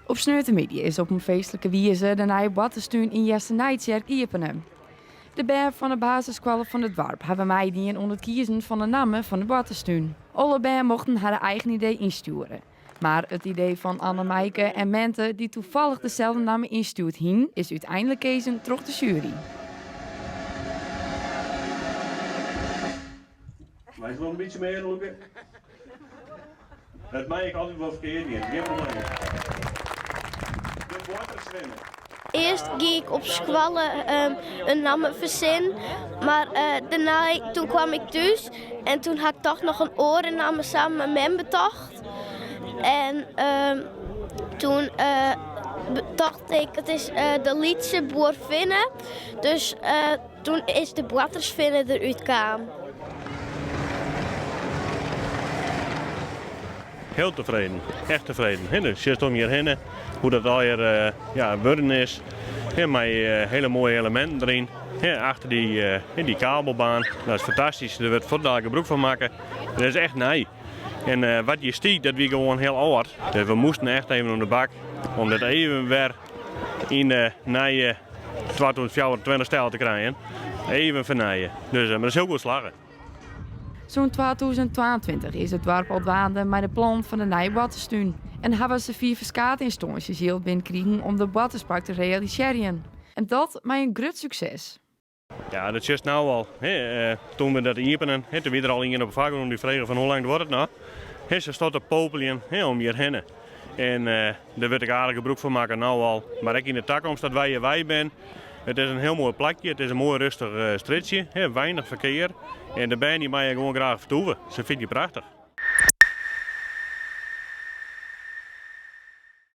Op Sneurtemiddie is op een feestelijke wijze de nieuwe Battenstuin in Jessenijtjerk openen. De band van de basisschool van het dorp hebben meidingen onder het kiezen van de namen van de Battenstuin. Alle band mochten haar eigen idee insturen. Maar het idee van Anne-Maaike en Mente, die toevallig dezelfde namen instuurt hien, is uiteindelijk kezen door de jury. Maar is nog een beetje meer lopen? Dat maak ik altijd wel verkeerd in. Geen probleem. De water zwemmen. Eerst ging ik op school een naam verzinnen, maar daarna toen kwam ik thuis en toen had ik toch nog een orennaam samen met mijn bedacht. En toen dacht ik, het is de Lietse boer vinden, dus toen is de Boatersvinnen eruit gekomen. Heel tevreden, echt tevreden. Je ziet om hierheen hoe dat al hier worden is. Met hele mooie elementen erin. Achter die kabelbaan, dat is fantastisch. Er wordt voortdurend gebruik van maken. Dat is echt nee. En wat je ziet, dat we gewoon heel oud. Dus we moesten echt even om de bak om dat even weer in de nieuwe 2024 stijl te krijgen. Even vernijden. Dus maar dat is heel goed slagen. Zo'n 2022 is het dorp al dwaande met de plan van de nieuwe Battenstuin. En hebben ze 4 verskaatinstanties heel binnenkrijgen om de Battenspark te realiseren. En dat met een groot succes. Ja, dat is nou al. Toen we dat openen, toen we er al in op de vakken om die vragen van hoe lang wordt het nou. Ze staat op popelen om hierheen. En daar werd ik aardig gebruik van maken nou al. Maar ik in de toekomst dat wij ben. Het is een heel mooi plekje, het is een mooi rustig stritje, weinig verkeer. En de band die mag je gewoon graag vertoeven. Ze vindt je prachtig.